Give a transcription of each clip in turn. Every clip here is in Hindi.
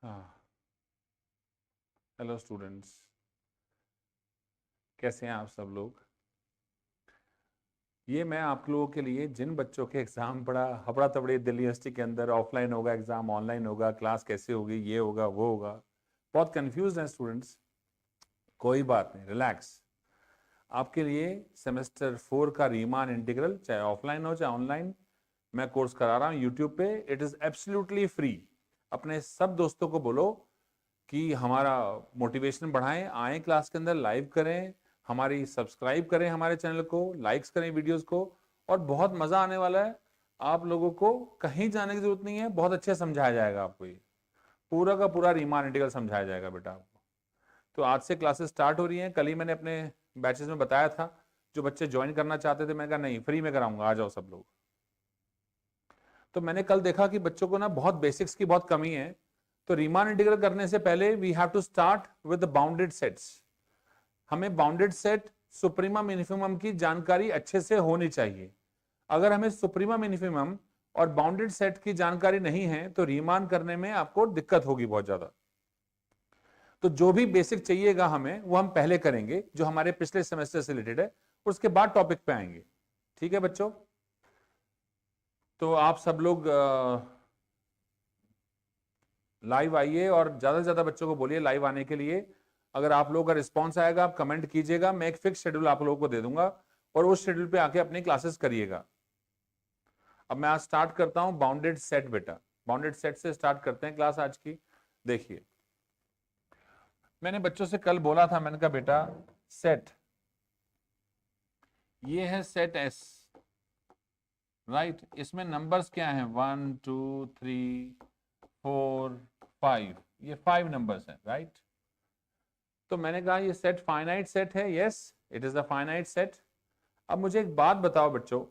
हाँ, हेलो स्टूडेंट्स, कैसे हैं आप सब लोग। ये मैं आप लोगों के लिए जिन बच्चों के एग्जाम बड़ा हबड़ा तबड़ी दिल्ली यूनिवर्सिटी के अंदर ऑफलाइन होगा एग्जाम, ऑनलाइन होगा, क्लास कैसे होगी, ये होगा वो होगा, बहुत कंफ्यूज हैं स्टूडेंट्स। कोई बात नहीं, रिलैक्स। आपके लिए सेमेस्टर 4 का रीमान इंटीग्रल, चाहे ऑफलाइन हो चाहे ऑनलाइन, मैं कोर्स करा रहा हूँ यूट्यूब पे। It is absolutely free. अपने सब दोस्तों को बोलो कि हमारा मोटिवेशन बढ़ाएं, आए क्लास के अंदर, लाइव करें, हमारी सब्सक्राइब करें हमारे चैनल को, लाइक्स करें वीडियोस को, और बहुत मजा आने वाला है। आप लोगों को कहीं जाने की जरूरत नहीं है, बहुत अच्छे समझाया जाएगा आपको। ये पूरा का पूरा रीमान इंटीग्रल समझाया जाएगा बेटा आपको। तो आज से क्लासेस स्टार्ट हो रही हैं। कल ही मैंने अपने बैचेस में बताया था, जो बच्चे ज्वाइन करना चाहते थे, मैंने कहा नहीं, फ्री में कराऊंगा, आ जाओ सब लोग। तो मैंने कल देखा कि बच्चों को ना बहुत बेसिक्स की बहुत कमी है। तो रीमान इंटीग्रल करने से पहले we have to start with the bounded sets. हमें बाउंडेड सेट, सुप्रीमा मिनिमम की जानकारी अच्छे से होनी चाहिए। अगर हमें सुप्रीमा मिनिमम और बाउंडेड सेट की जानकारी नहीं है तो रीमान करने में आपको दिक्कत होगी बहुत ज्यादा। तो जो भी बेसिक चाहिएगा हमें, वो हम पहले करेंगे, जो हमारे पिछले सेमेस्टर से रिलेटेड है, उसके बाद टॉपिक पे आएंगे। ठीक है बच्चों? तो आप सब लोग लाइव आइए और ज्यादा से ज्यादा बच्चों को बोलिए लाइव आने के लिए। अगर आप लोगों का रिस्पॉन्स आएगा, आप कमेंट कीजिएगा, मैं एक फिक्स शेड्यूल आप लोगों को दे दूंगा और उस शेड्यूल पे आके अपनी क्लासेस करिएगा। अब मैं आज स्टार्ट करता हूं बाउंडेड सेट बेटा। बाउंडेड सेट से स्टार्ट करते हैं क्लास आज की। देखिए, मैंने बच्चों से कल बोला था, मैंने कहा बेटा सेट, ये है सेट एस, राइट। इसमें नंबर्स क्या हैं? 1 2 3 4 5, ये 5 नंबर्स हैं, राइट। तो मैंने कहा ये सेट फाइनाइट सेट है। Yes, it is a finite set. अब मुझे एक बात बताओ बच्चों,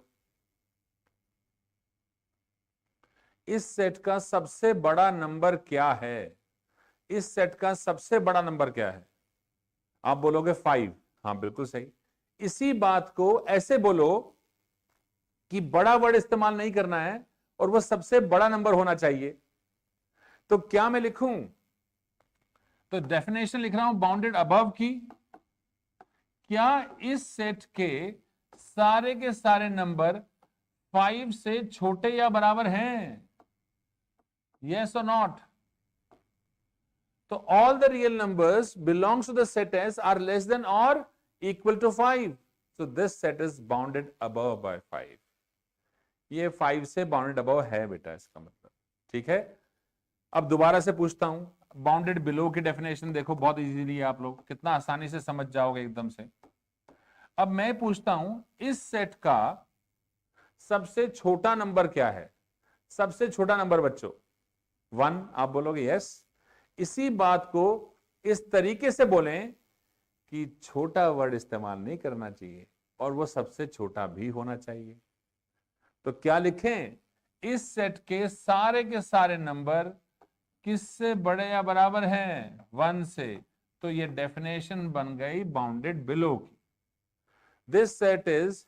इस सेट का सबसे बड़ा नंबर क्या है? इस सेट का सबसे बड़ा नंबर क्या है? आप बोलोगे 5। हाँ, बिल्कुल सही। इसी बात को ऐसे बोलो कि बड़ा वर्ड इस्तेमाल नहीं करना है और वो सबसे बड़ा नंबर होना चाहिए। तो क्या मैं लिखूं? तो डेफिनेशन लिख रहा हूं बाउंडेड अबव की। क्या इस सेट के सारे नंबर 5 से छोटे या बराबर हैं? Yes or not? तो all the real numbers belongs to the set S are less than और equal to 5। So this set is bounded above by 5। ये 5 से बाउंडेड अबव है बेटा, इसका मतलब। ठीक है। अब दोबारा से पूछता हूं, बाउंडेड बिलो की डेफिनेशन देखो, बहुत इजीली है, आप लोग कितना आसानी से समझ जाओगे एकदम से। अब मैं पूछता हूं, इस सेट का सबसे छोटा नंबर क्या है? सबसे छोटा नंबर बच्चों 1, आप बोलोगे यस। इसी बात को इस तरीके से बोलें कि छोटा वर्ड इस्तेमाल नहीं करना चाहिए और वो सबसे छोटा भी होना चाहिए। तो क्या लिखें? इस सेट के सारे नंबर किससे बड़े या बराबर हैं? 1 से। तो ये डेफिनेशन बन गई बाउंडेड बिलो की। This set is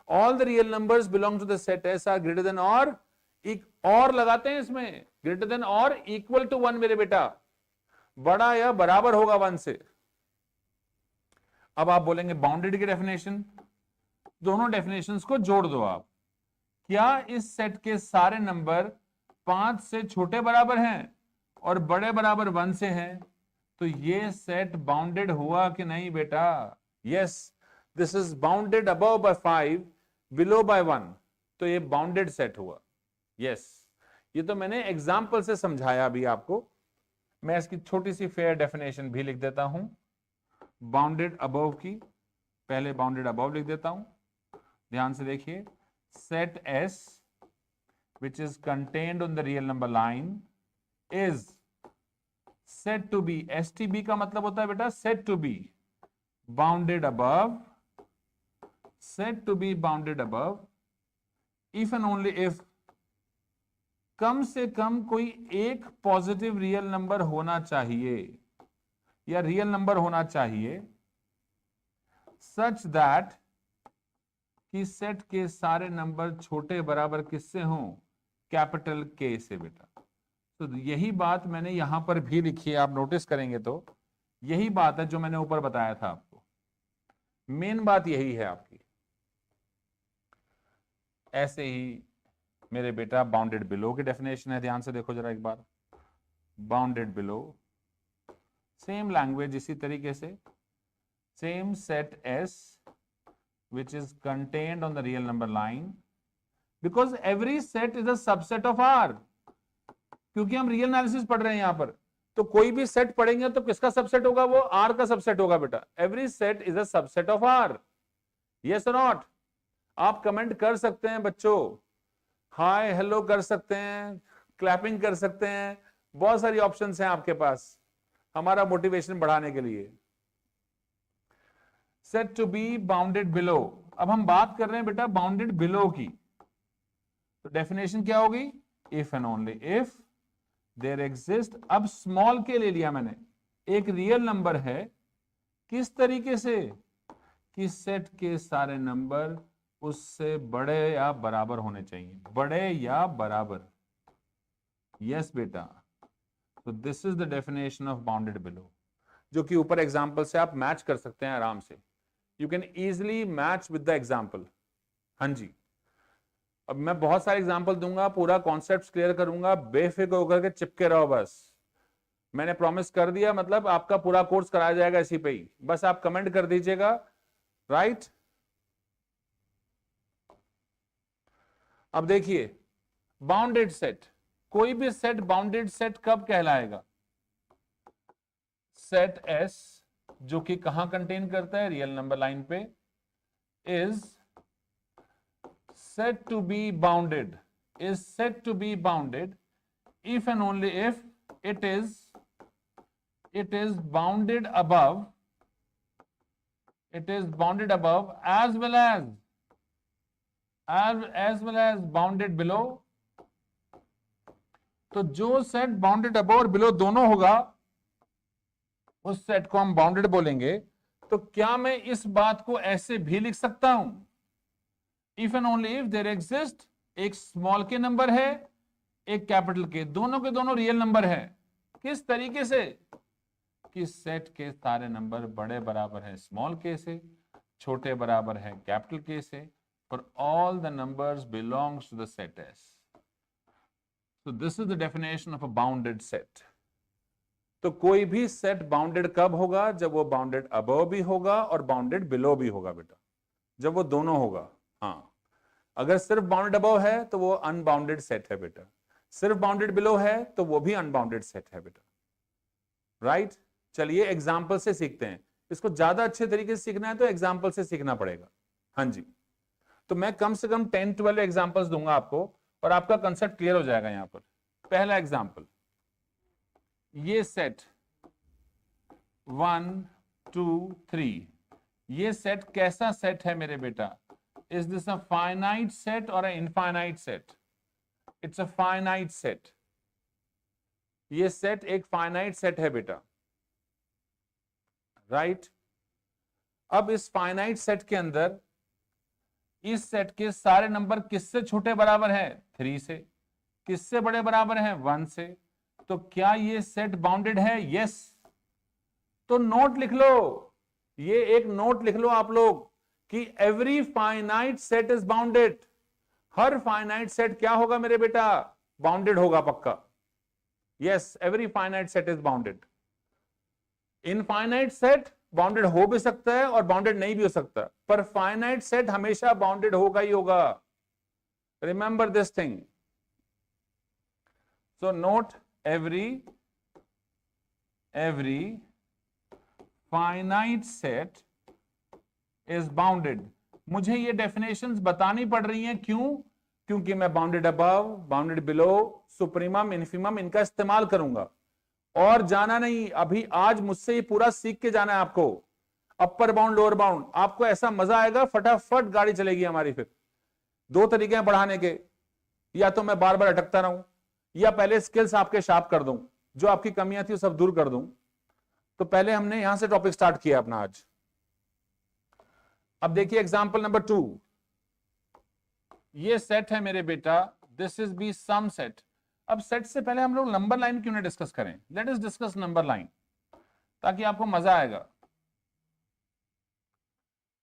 all the real numbers belong to the set S R greater than और, एक और लगाते हैं इसमें, ग्रेटर देन और इक्वल टू 1 मेरे बेटा, बड़ा या बराबर होगा 1 से। अब आप बोलेंगे बाउंडेड की डेफिनेशन, दोनों डेफिनेशंस को जोड़ दो आप। क्या इस सेट के सारे नंबर 5 से छोटे बराबर हैं और बड़े बराबर 1 से हैं? तो ये सेट बाउंडेड हुआ कि नहीं बेटा? Yes, this is bounded above by 5, below by 1। तो ये बाउंडेड सेट हुआ। यस, ये तो मैंने एग्जाम्पल से समझाया अभी आपको। मैं इसकी छोटी सी फेयर डेफिनेशन भी लिख देता हूं बाउंडेड अबव की। पहले बाउंडेड अबव लिख देता हूं, ध्यान से देखिए। Set S which is contained on the real number line is said to be, STB का मतलब होता है बेटा said to be bounded above, said to be bounded above if and only if कम से कम कोई एक पॉजिटिव रियल नंबर होना चाहिए या रियल नंबर होना चाहिए सच दैट कि सेट के सारे नंबर छोटे बराबर किससे हों? कैपिटल के से बेटा। तो यही बात मैंने यहां पर भी लिखी है, आप नोटिस करेंगे तो यही बात है जो मैंने ऊपर बताया था आपको। मेन बात यही है आपकी। ऐसे ही मेरे बेटा बाउंडेड बिलो की डेफिनेशन है, ध्यान से देखो जरा एक बार। बाउंडेड बिलो, सेम लैंग्वेज, इसी तरीके से same set S which is contained on the real number line because every set is a subset of R। क्योंकि हम रियल एनालिसिस पढ़ रहे हैं यहां पर, तो कोई भी सेट पढ़ेंगे तो किसका सबसेट होगा? वो आर का सबसेट होगा बेटा। Every set is a subset of R, yes or not? आप कमेंट कर सकते हैं बच्चों, हाय हेलो कर सकते हैं, क्लैपिंग कर सकते हैं, बहुत सारी ऑप्शंस हैं आपके पास हमारा मोटिवेशन बढ़ाने के लिए। Set to be bounded below, अब हम बात कर रहे हैं बेटा बाउंडेड बिलो की, तो डेफिनेशन क्या होगी? If and only if there exist, अब स्मॉल के ले लिया मैंने, एक रियल नंबर है, किस तरीके से? कि सेट के सारे नंबर उससे बड़े या बराबर होने चाहिए, बड़े या बराबर, यस बेटा। तो this is the definition of bounded below, जो कि ऊपर एग्जांपल से आप मैच कर सकते हैं आराम से। You can easily match with the example. हाँ जी, अब मैं बहुत सारे एग्जाम्पल दूंगा, पूरा कॉन्सेप्ट क्लियर करूंगा, बेफिक्र होकर के चिपके रहो बस। मैंने प्रॉमिस कर दिया, मतलब आपका पूरा कोर्स कराया जाएगा इसी पे ही, बस आप कमेंट कर दीजिएगा, राइट? अब देखिए बाउंडेड सेट, कोई भी सेट बाउंडेड सेट कब कहलाएगा? सेट एस जो कि कहां कंटेन करता है? रियल नंबर लाइन पे, is said to be bounded, is said to be bounded if and only if it is bounded above, it is bounded above as well as bounded below। तो जो सेट बाउंडेड अबव और बिलो दोनों होगा उस सेट को हम बाउंडेड बोलेंगे। तो क्या मैं इस बात को ऐसे भी लिख सकता हूं? If and only if there exist, एक स्मॉल के नंबर है, एक कैपिटल के, दोनों के दोनों रियल नंबर है। किस तरीके से? कि सेट के सारे नंबर बड़े बराबर है स्मॉल के से, छोटे बराबर है कैपिटल के से, for all the numbers belongs to the set S. So this is the definition of a bounded set। तो कोई भी सेट बाउंडेड कब होगा? जब वो बाउंडेड अबव भी होगा और बाउंडेड बिलो भी होगा बेटा, जब वो दोनों होगा। हाँ, अगर सिर्फ बाउंडेड अबव है तो वो अनबाउंडेड सेट है बेटा, सिर्फ बाउंडेड बिलो है तो वो भी अनबाउंडेड सेट है बेटा, राइट? चलिए एग्जाम्पल से सीखते हैं, इसको ज्यादा अच्छे तरीके से सीखना है तो एग्जाम्पल से सीखना पड़ेगा। हाँ जी, तो मैं कम से कम 10-12 एग्जाम्पल्स दूंगा आपको और आपका कंसेप्ट क्लियर हो जाएगा। यहां पर पहला एग्जाम्पल, ये सेट 1 2 3, ये सेट कैसा सेट है मेरे बेटा? Is this a finite set or infinite set? It's a finite set. ये सेट एक फाइनाइट सेट है बेटा, राइट? अब इस फाइनाइट सेट के अंदर इस सेट के सारे नंबर किससे छोटे बराबर है? 3 से। किससे बड़े बराबर है? 1 से। तो क्या ये सेट बाउंडेड है? यस। तो नोट लिख लो, ये एक नोट लिख लो आप लोग कि every finite set is bounded. Her finite set क्या होगा मेरे बेटा? बाउंडेड होगा पक्का। Yes, every finite set is bounded. Infinite set bounded हो भी सकता है और बाउंडेड नहीं भी हो सकता, पर फाइनाइट सेट हमेशा बाउंडेड होगा ही होगा। Remember this thing. So note, every finite set is bounded। मुझे ये डेफिनेशंस बतानी पड़ रही हैं, क्यों? क्योंकि मैं bounded above, bounded below, supremum, infimum इनका इस्तेमाल करूंगा। और जाना नहीं, अभी आज मुझसे ये पूरा सीख के जाना है आपको। अपर बाउंड, लोअर बाउंड, आपको ऐसा मजा आएगा, फटाफट गाड़ी चलेगी हमारी। फिर 2 तरीके हैं पढ़ाने के, या तो मैं बार बार अटकता रहूं, या पहले स्किल्स आपके शार्प कर दूं, जो आपकी कमियां थी वो सब दूर कर दूं। तो पहले हमने यहां से टॉपिक स्टार्ट किया अपना आज। अब देखिए एग्जांपल नंबर 2, ये सेट है मेरे बेटा, this is B some set. अब सेट से पहले हम लोग नंबर लाइन क्यों नहीं डिस्कस करें, let us discuss number line, ताकि आपको मजा आएगा,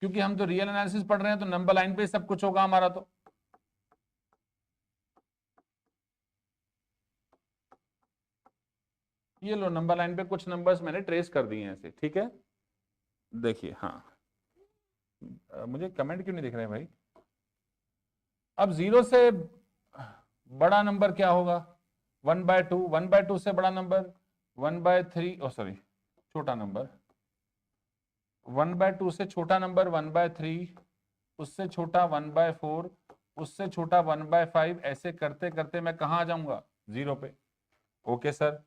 क्योंकि हम तो रियल एनालिसिस पढ़ रहे हैं तो नंबर लाइन पे सब कुछ होगा हमारा। तो ये लो नंबर लाइन पे कुछ नंबर्स मैंने ट्रेस कर दिए हैं ऐसे, ठीक है। देखिए हाँ, मुझे कमेंट क्यों नहीं दिख रहे भाई। अब 0 से बड़ा नंबर क्या होगा, 1/2, 1/2 से बड़ा नंबर 1/3, ओ सॉरी छोटा नंबर 1/2 से छोटा नंबर 1/3, उससे छोटा 1/4, उससे छोटा 1/5, ऐसे करते करते मैं कहां आ जाऊंगा, 0 पे। ओके सर,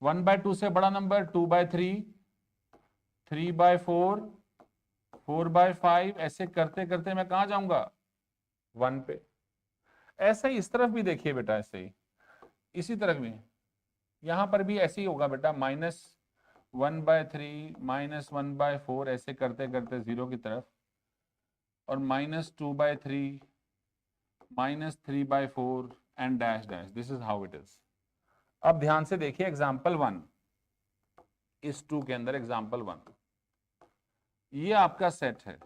1/2 से बड़ा नंबर 2/3, 3/4, 4/5, ऐसे करते करते मैं कहां जाऊंगा, 1 पे। ऐसे ही इस तरफ भी देखिए बेटा, ऐसे ही इसी तरफ भी, यहां पर भी ऐसे ही होगा बेटा, -1/3, -1/4, ऐसे करते करते 0 की तरफ, और -2/3, -3/4 and dash dash. This is how it is. अब ध्यान से देखिए एग्जाम्पल 1, इस 2 के अंदर एग्जाम्पल 1, ये आपका सेट है।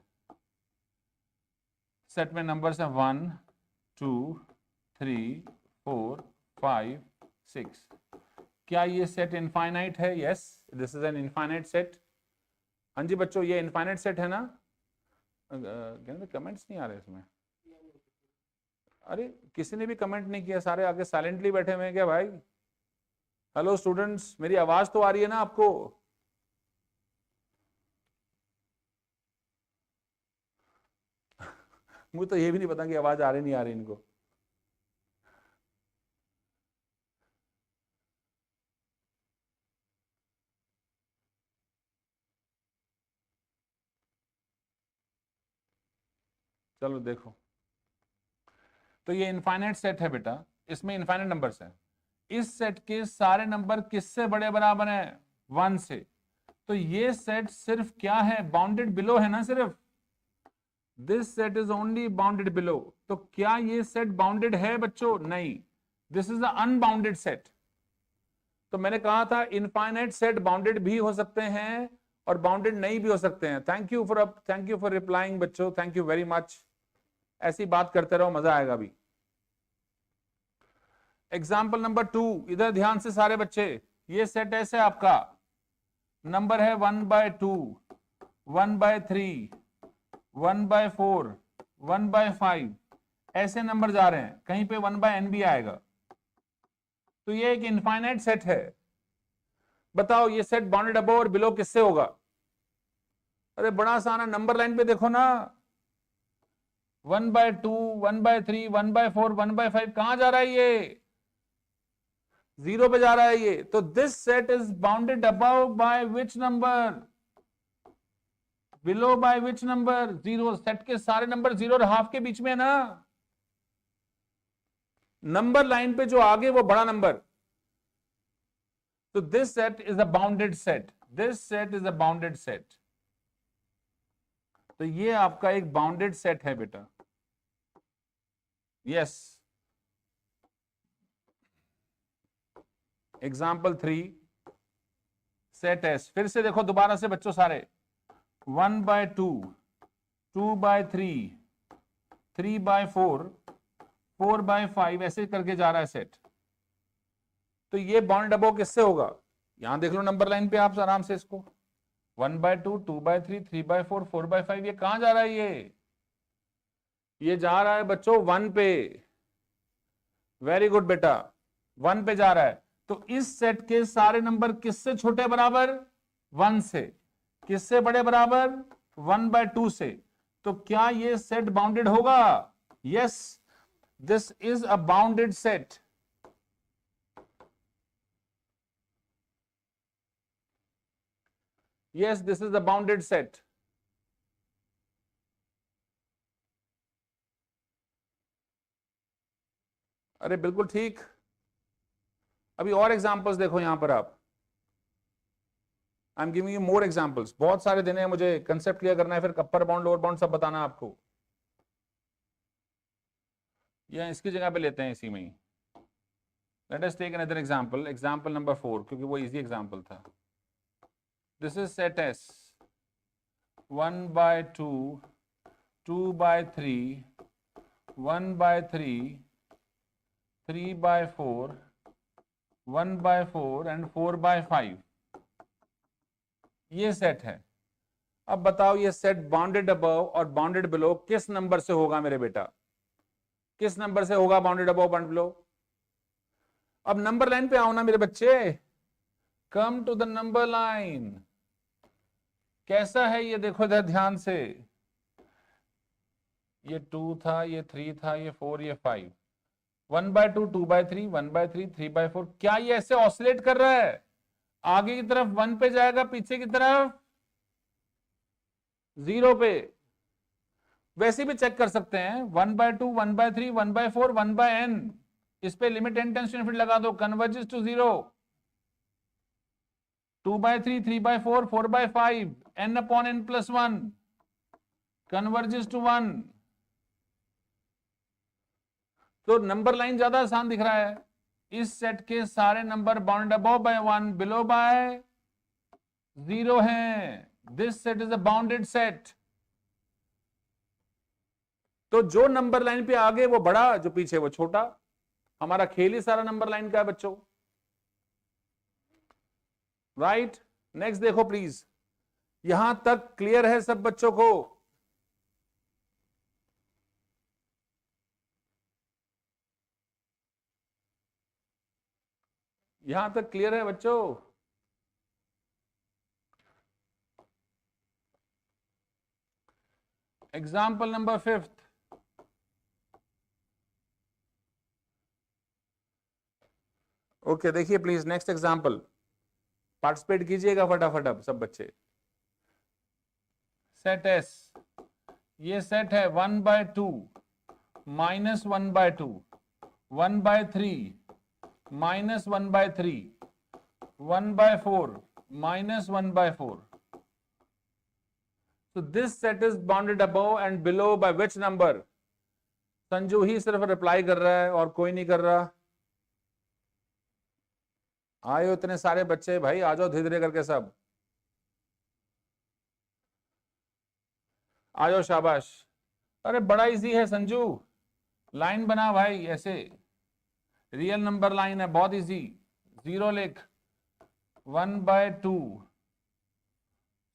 सेट में नंबर्स हैं 1, 2, 3, 4, 5, 6। क्या ये सेट इनफाइनाइट है? Yes, this is an infinite set. हाँ जी बच्चों, ये इनफाइनाइट सेट है ना। कमेंट्स नहीं आ रहे इसमें। अरे किसी ने भी कमेंट नहीं किया, सारे आगे साइलेंटली बैठे हुए हैं क्या भाई। हेलो स्टूडेंट्स, मेरी आवाज तो आ रही है ना आपको? मुझे तो ये भी नहीं पता कि आवाज आ रही नहीं आ रही इनको। चलो देखो, तो ये इनफाइनाइट सेट है बेटा, इसमें इनफाइनाइट नंबर्स हैं। इस सेट के सारे नंबर किससे बड़े बराबर हैं? 1 से। तो ये सेट सिर्फ क्या है, बाउंडेड बिलो है ना सिर्फ। This set is only bounded below. तो क्या ये सेट बाउंडेड है बच्चों? नहीं, this is a unbounded set. तो मैंने कहा था इनफाइनाइट सेट बाउंडेड भी हो सकते हैं और बाउंडेड नहीं भी हो सकते हैं। थैंक यू फॉर रिप्लाइंग बच्चों, थैंक यू वेरी मच। ऐसी बात करते रहो, मजा आएगा भी। एग्जाम्पल नंबर 2, इधर ध्यान से सारे बच्चे। ये सेट ऐसे आपका नंबर है 1/2, 1/3, 1/4, 1/5, ऐसे नंबर जा रहे हैं, कहीं पे 1/n भी आएगा। तो ये एक इनफाइनाइट सेट है। बताओ ये सेट बाउंडेड अबव और बिलो किससे होगा? अरे बड़ा आसान है, नंबर लाइन पे देखो ना, 1/2, 1/3, 1/4, 1/5, कहां जा रहा है ये? 0 पे जा रहा है ये। तो this set is bounded above by which number, below by which number, 0। Set के सारे नंबर 0 और हाफ के बीच में है ना। नंबर लाइन पे जो आगे वो बड़ा नंबर। तो this set is a bounded set, this set is a bounded set. तो ये आपका एक बाउंडेड सेट है बेटा। यस। Example 3, set S. फिर से देखो दोबारा से बच्चों सारे, 1/2, 2/3, 3/4, 4/5, ऐसे करके जा रहा है सेट। तो ये बाउंडेड अबव किससे होगा? यहां देख लो नंबर लाइन पे आप आराम से इसको, 1/2, 2/3, 3/4, 4/5, ये कहां जा रहा है ये जा रहा है बच्चों 1 पे। वेरी गुड बेटा, 1 पे जा रहा है। तो इस सेट के सारे नंबर किससे छोटे बराबर? 1 से। किससे बड़े बराबर? 1/2 से। तो क्या ये सेट बाउंडेड होगा? Yes, this is a bounded set. Yes, this is a bounded set. अरे बिल्कुल ठीक। अभी और एग्जांपल्स देखो यहां पर आप, I am giving you more examples. बहुत सारे देने हैं मुझे, कंसेप्ट क्लियर करना है, फिर अपर बाउंड लोअर बाउंड सब बताना आपको। या इसकी जगह पे लेते हैं इसी में ही। Let us take another example, example number 4, क्योंकि वो इजी एग्जांपल था. This is set S 1/2, 2/3, 1/3, 3/4, 1/4 and 4/5. ये सेट है. अब बताओ ये सेट बाउंडेड अबव और बाउंडेड बिलो किस नंबर से होगा मेरे बेटा? किस नंबर से होगा बाउंडेड अबव बाउंडेड बिलो? अब नंबर लाइन पे आओ ना मेरे बच्चे, come to the number line. कैसा है ये देखो इधर ध्यान से. ये 2 था, ये 3 था, ये 4, ये 5. 1/2, 2/3, 1/3, 3/4. क्या ये ऐसे ऑसिलेट कर रहा है? आगे की तरफ 1 पे जाएगा, पीछे की तरफ 0 पे. वैसे भी चेक कर सकते हैं. 1/2, 1/3, 1/4, 1/n. इस पे limit n tends to infinity लगा दो, converges to 0. 2/3, 3/4, 4/5, n/n+1 converges to 1. तो नंबर लाइन ज्यादा आसान दिख रहा है. इस सेट के सारे number bounded above by 1, below by 0 हैं. This set is a bounded set. तो जो नंबर लाइन पे आगे वो बड़ा, जो पीछे वो छोटा. हमारा खेल ही सारा नंबर लाइन का है बच्चों. राइट. नेक्स्ट देखो प्लीज. यहां तक क्लियर है सब बच्चों को? यहां तक क्लियर है बच्चों? Example number 5. ओके देखिए प्लीज नेक्स्ट एग्जाम्पल. पार्टिसिपेट कीजिएगा फटाफट अब सब बच्चे. सेट एस, ये सेट है 1/2, -1/2, 1/3, -1/3, 1/4, -1/4. So this set is bounded above and below by which number? Sanju ही सिर्फ रिप्लाई कर रहा है और कोई नहीं कर रहा. आयो इतने सारे बच्चे भाई, आ जाओ धीरे धीरे करके सब. आ जाओ शाबाश. अरे बड़ा इजी है संजू. लाइन बना भाई ऐसे. रियल नंबर लाइन है, बहुत इजी. 0 लिख. 1/2,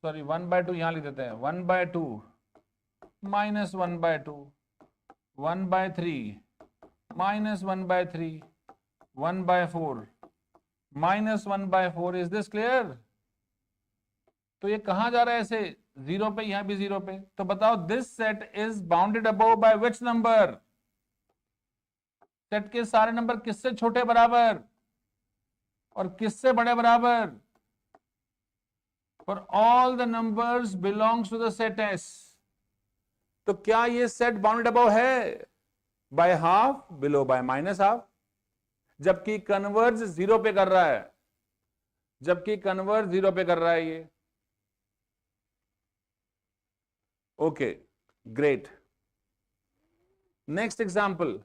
सॉरी 1/2 यहां लिख देते हैं. 1/2, -1/2, 1/3, -1/3, 1/4, -1/4. Is this clear? तो ये कहां जा रहा है ऐसे? 0 पे, यहां भी 0 पे. तो बताओ this set is bounded above by which number? Set के सारे नंबर किससे छोटे बराबर और किससे बड़े बराबर? For all the numbers belongs to the set S. तो क्या ये सेट बाउंडेड अबव है? By half, below by -half. जबकि कन्वर्ज 0 पे कर रहा है. जबकि कन्वर्ज 0 पे कर रहा है ये. Okay great. Next example.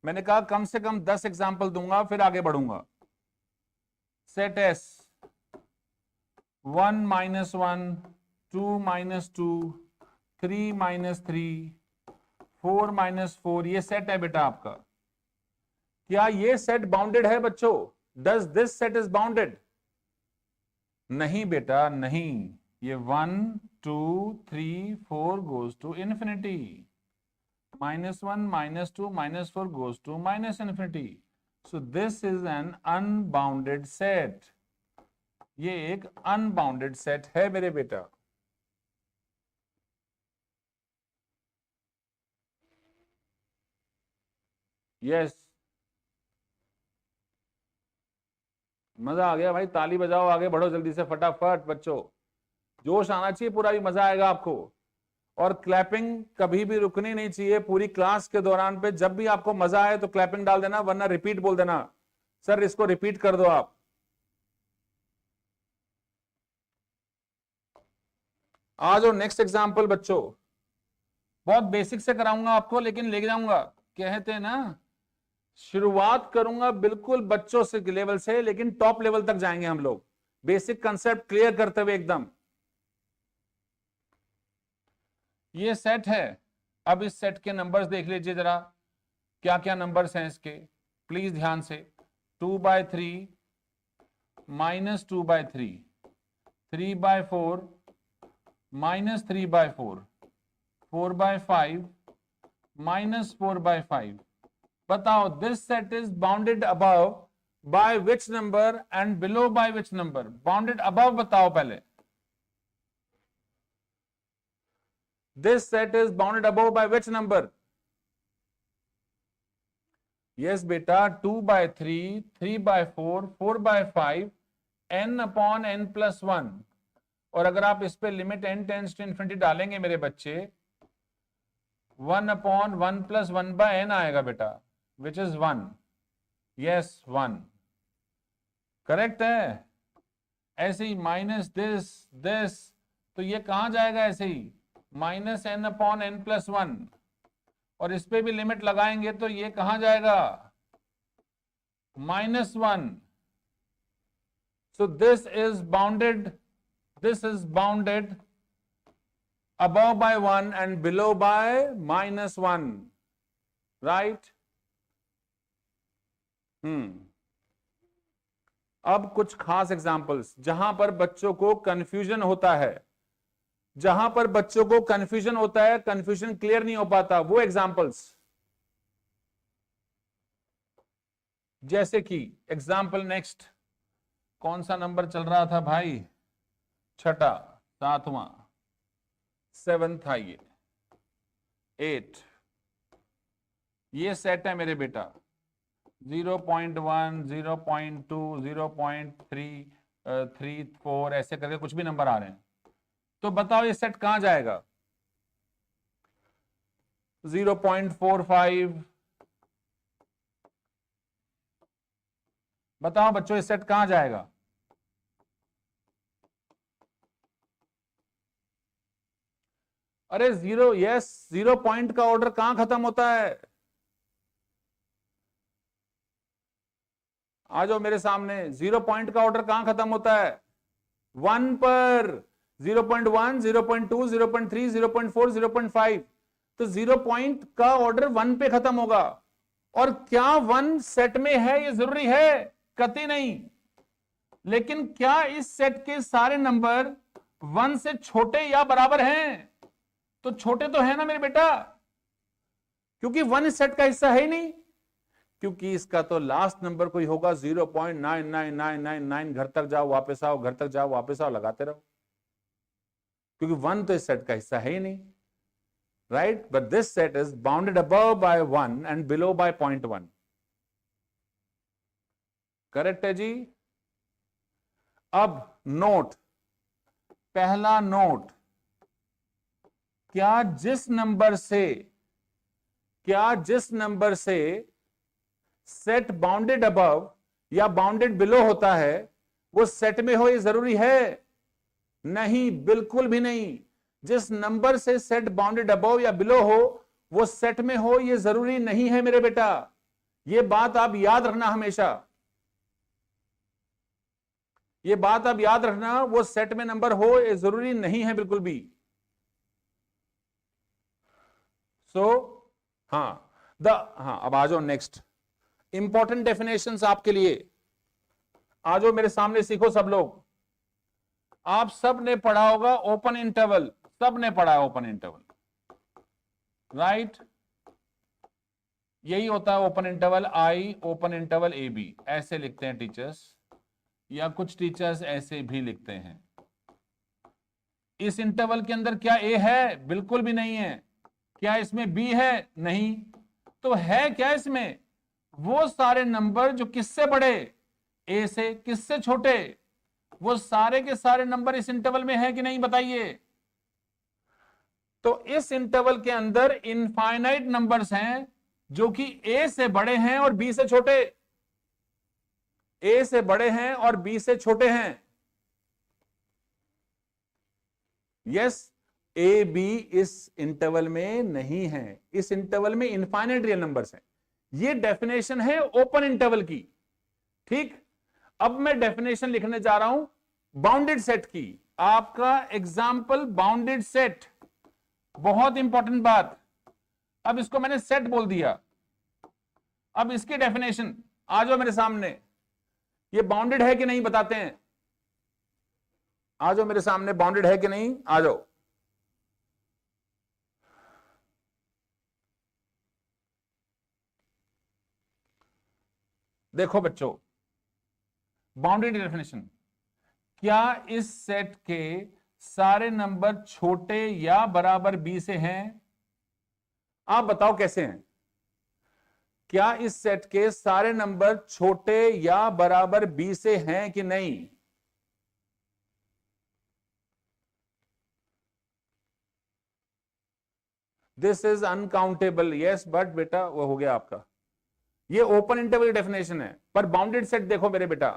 मैंने कहा कम से कम 10 एग्जाम्पल दूंगा फिर आगे बढ़ूंगा. Set S 1 -1, 2 -2, 3 -3, 4 -4. ये सेट है बेटा आपका. क्या ये सेट बाउंडेड है बच्चों? Does this set is bounded? नहीं बेटा नहीं. ये 1, 2, 3, 4 goes to infinity. -1, -2, -4 goes to -infinity. So this is an unbounded set. ये एक अनबाउंडेड सेट है मेरे बेटा. यस मजा आ गया भाई. ताली बजाओ, आगे बढ़ो जल्दी से फटाफट बच्चों. जोश आना चाहिए पूरा, भी मजा आएगा आपको. और क्लैपिंग कभी भी रुकनी नहीं चाहिए पूरी क्लास के दौरान पे. जब भी आपको मजा आए तो क्लैपिंग डाल देना, वरना रिपीट बोल देना. सर इसको रिपीट कर दो आप. आ जाओ नेक्स्ट एग्जाम्पल बच्चों. बहुत बेसिक से कराऊंगा आपको, लेकिन ले जाऊंगा. कहते हैं ना शुरुआत करूंगा बिल्कुल बच्चों से लेवल से, लेकिन टॉप लेवल तक जाएंगे हम लोग, बेसिक कंसेप्ट क्लियर करते हुए एकदम। ये सेट है, अब इस सेट के नंबर्स देख लीजिए जरा, क्या क्या नंबर्स हैं इसके, प्लीज ध्यान से। 2/3 -2/3, 3/4 -3/4, 4/5 -4/5। बताओ this set is bounded above by which number and below by which number? Bounded above बताओ पहले। This set is bounded above by which number? Yes बेटा, 2/3, 3/4, 4/5, n/n+1। और अगर आप इस पे limit n tends to infinity डालेंगे मेरे बच्चे, 1/1 + 1/n आएगा बेटा, विच इज 1। यस 1, करेक्ट है। ऐसे ही माइनस दिस, तो ये कहां जाएगा? ऐसे ही -n/n+1। और इस पे भी लिमिट लगाएंगे तो ये कहां जाएगा? -1। So this is bounded above by 1 and below by -1, right? अब कुछ खास एग्जांपल्स जहां पर बच्चों को कंफ्यूजन होता है, कंफ्यूजन क्लियर नहीं हो पाता, वो एग्जांपल्स। जैसे कि एग्जांपल नेक्स्ट, कौन सा नंबर चल रहा था भाई? छठा, सातवां, 7 था, ये 8। ये सेट है मेरे बेटा, 0.1, 0.2, 0.3, 3, 4 ऐसे करके कुछ भी नंबर आ रहे हैं। तो बताओ ये सेट कहां जाएगा? 0.45, बताओ बच्चों ये सेट कहां जाएगा? अरे 0, यस, 0 पॉइंट का ऑर्डर कहां खत्म होता है? आ जाओ मेरे सामने, 0 पॉइंट का ऑर्डर कहां खत्म होता है? 1 पर। 0.1, 0.2, 0.3, 0.4, 0.5। तो 0 पॉइंट का ऑर्डर 1 पे खत्म होगा। और क्या 1 सेट में है ये जरूरी है? कतई नहीं। लेकिन क्या इस सेट के सारे नंबर 1 से छोटे या बराबर हैं? तो छोटे तो है ना मेरे बेटा, क्योंकि 1 इस सेट का हिस्सा है ही नहीं, क्योंकि इसका तो लास्ट नंबर कोई होगा 0.99999। घर तक जाओ वापस आओ, घर तक जाओ वापस आओ, लगाते रहो, क्योंकि 1 तो इस सेट का हिस्सा है ही नहीं, right? But this set is bounded above by 1 and below by 0.1। Correct है जी। अब नोट, पहला नोट, क्या जिस नंबर से सेट बाउंडेड अबव या बाउंडेड बिलो होता है वो सेट में हो ये जरूरी है? नहीं, बिल्कुल भी नहीं। जिस नंबर से सेट बाउंडेड अबव या बिलो हो वो सेट में हो ये जरूरी नहीं है मेरे बेटा। ये बात आप याद रखना हमेशा, ये बात आप याद रखना, वो सेट में नंबर हो ये जरूरी नहीं है बिल्कुल भी। अब आ जाओ नेक्स्ट, इंपॉर्टेंट डेफिनेशंस आपके लिए। आ जाओ मेरे सामने, सीखो सब लोग। आप सब ने पढ़ा होगा ओपन इंटरवल, सब ने पढ़ा है ओपन इंटरवल, राइट? यही होता है open interval I, open interval A B, ऐसे लिखते हैं टीचर्स, या कुछ टीचर्स ऐसे भी लिखते हैं। इस इंटरवल के अंदर क्या ए है? बिल्कुल भी नहीं है। क्या इसमें बी है? नहीं। तो है क्या इसमें? वो सारे नंबर जो किससे बड़े? ए से। किससे छोटे? वो सारे के सारे नंबर इस इंटरवल में है कि नहीं, बताइए? तो इस इंटरवल के अंदर इनफाइनाइट नंबर्स हैं जो कि ए से बड़े हैं और बी से छोटे, ए से बड़े हैं और बी से छोटे हैं। यस, ए बी इस इंटरवल में नहीं है। इस इंटरवल में इनफाइनाइट रियल नंबर्स हैं, ये डेफिनेशन है ओपन इंटरवल की। ठीक, अब मैं डेफिनेशन लिखने जा रहा हूं बाउंडेड सेट की। आपका एग्जाम्पल बाउंडेड सेट, बहुत इंपॉर्टेंट बात। अब इसको मैंने सेट बोल दिया, अब इसकी डेफिनेशन आ जाओ मेरे सामने। ये बाउंडेड है कि नहीं बताते हैं, आ जाओ मेरे सामने, बाउंडेड है कि नहीं, आ जाओ। देखो बच्चों, बाउंडेड डेफिनेशन, क्या इस सेट के सारे नंबर छोटे या बराबर बी से हैं? आप बताओ कैसे हैं? क्या इस सेट के सारे नंबर छोटे या बराबर बी से हैं कि नहीं? This is uncountable, yes, but बेटा वो हो गया आपका। ये ओपन इंटरवल डेफिनेशन है, पर बाउंडेड सेट देखो मेरे बेटा,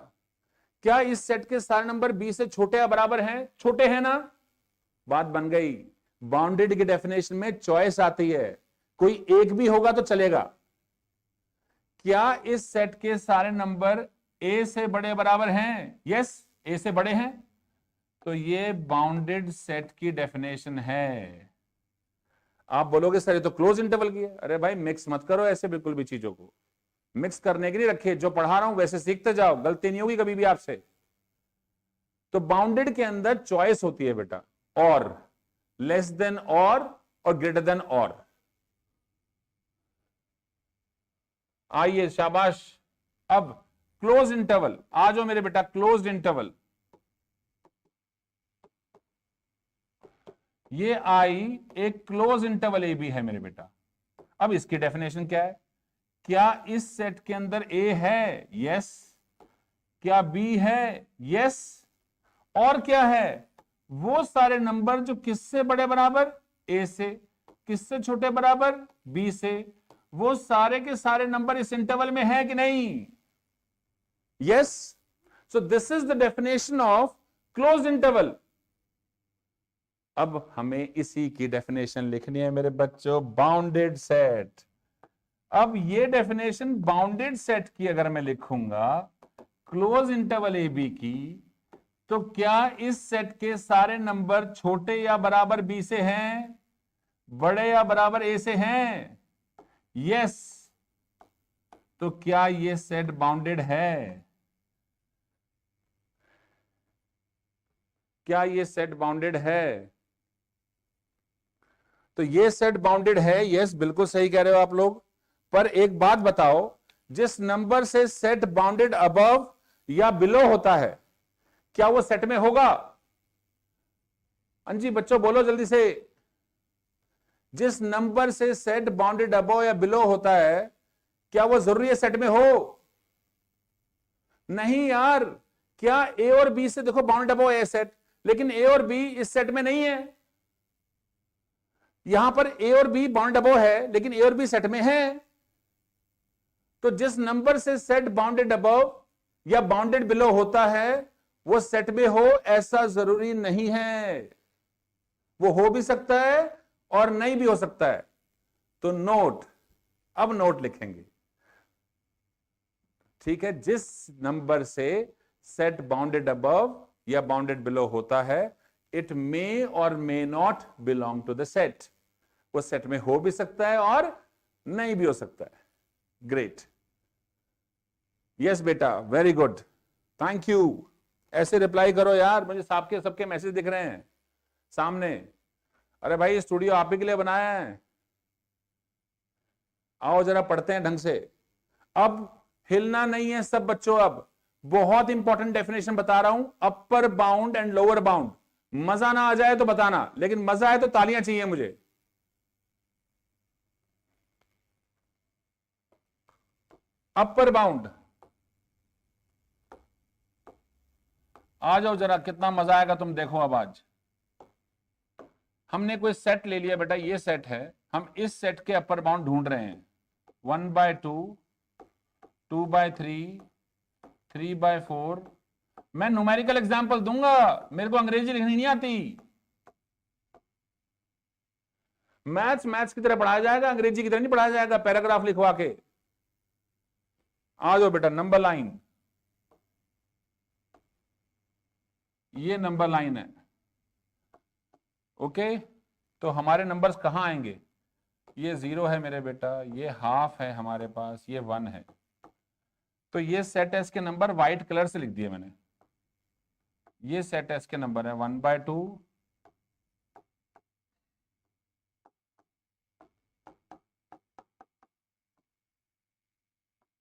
क्या इस सेट के सारे नंबर बी से छोटे या बराबर हैं? छोटे हैं ना, बात बन गई। बाउंडेड की डेफिनेशन में चॉइस आती है, कोई एक भी होगा तो चलेगा। क्या इस सेट के सारे नंबर ए से बड़े बराबर हैं? यस, ए से बड़े हैं, तो ये बाउंडेड सेट की डेफिनेशन है। आप बोलोगे सर ये तो क्लोज इंटरवल की है। अरे भाई मिक्स मत करो ऐसे बिल्कुल भी चीजों को, मिक्स करने के लिए रखिए। जो पढ़ा रहा हूं वैसे सीखते जाओ, गलती नहीं होगी कभी भी आपसे। तो बाउंडेड के अंदर चॉइस होती है बेटा, और लेस देन और ग्रेटर देन और। आइए शाबाश। अब क्लोज इंटरवल आ जाओ मेरे बेटा, क्लोज्ड इंटरवल। ये आई एक क्लोज इंटरवल ए बी है मेरे बेटा। अब इसकी डेफिनेशन क्या है? क्या इस सेट के अंदर ए है? यस। क्या बी है? यस। और क्या है? वो सारे नंबर जो किससे बड़े बराबर? ए से। किससे छोटे बराबर? बी से। वो सारे के सारे नंबर इस इंटरवल में है कि नहीं? Yes. So this is the definition of closed interval. अब हमें इसी की डेफिनेशन लिखनी है मेरे बच्चों, बाउंडेड सेट। अब ये डेफिनेशन बाउंडेड सेट की अगर मैं लिखूंगा क्लोज इंटरवल ए बी की, तो क्या इस सेट के सारे नंबर छोटे या बराबर बी से हैं? बड़े या बराबर ए से हैं? यस। तो क्या ये सेट बाउंडेड है? क्या ये सेट बाउंडेड है? तो ये सेट बाउंडेड है, यस, बिल्कुल सही कह रहे हो आप लोग। पर एक बात बताओ, जिस नंबर से सेट बाउंडेड अबव या बिलो होता है, क्या वो सेट में होगा? अंजी बच्चों बोलो जल्दी से। जिस नंबर से सेट बाउंडेड अबव या बिलो होता है, क्या वो जरूरी है सेट में हो? नहीं यार। क्या ए और बी से देखो बाउंडेड अबव है सेट, लेकिन ए और बी इस सेट में नहीं है। यहां पर ए और बी बाउंडेड अबव है, लेकिन ए और बी सेट में है। तो जिस नंबर से सेट बाउंडेड अबव या बाउंडेड बिलो होता है, वो सेट में हो ऐसा जरूरी नहीं है। वो हो भी सकता है और नहीं भी हो सकता है। तो नोट, अब नोट लिखेंगे, ठीक है। जिस नंबर से सेट बाउंडेड अबव या बाउंडेड बिलो होता है, it may or may not belong to the set. वो सेट में हो भी सकता है और नहीं भी हो सकता है। ग्रेट, यस बेटा, वेरी गुड, थैंक यू। ऐसे रिप्लाई करो यार, मुझे सबके सबके मैसेज दिख रहे हैं सामने। अरे भाई स्टूडियो आप ही के लिए बनाया है, आओ जरा पढ़ते हैं ढंग से। अब हिलना नहीं है सब बच्चों। अब बहुत इंपॉर्टेंट डेफिनेशन बता रहा हूं, upper bound and lower bound. मजा ना आ जाए तो बताना, लेकिन मजा आए तो तालियां चाहिए मुझे। अपर बाउंड, आ जाओ जरा, कितना मजा आएगा तुम देखो। अब आज हमने कोई सेट ले लिया बेटा, ये सेट है, हम इस सेट के अपर बाउंड ढूंढ रहे हैं। 1/2, 2/3, 3/4। मैं न्यूमेरिकल एग्जांपल दूंगा, मेरे को अंग्रेजी लिखनी नहीं आती। मैथ्स मैथ्स की तरह पढ़ाया जाएगा, अंग्रेजी की तरह नहीं पढ़ाया जाएगा पैराग्राफ लिखवा के। आ जाओ बेटा, नंबर लाइन, ये नंबर लाइन है। ओके, तो हमारे नंबर्स कहां आएंगे? ये 0 है मेरे बेटा, ये हाफ है हमारे पास, ये 1 है। तो ये सेट एस के नंबर व्हाइट कलर से लिख दिए मैंने। ये सेट एस के नंबर है 1/2,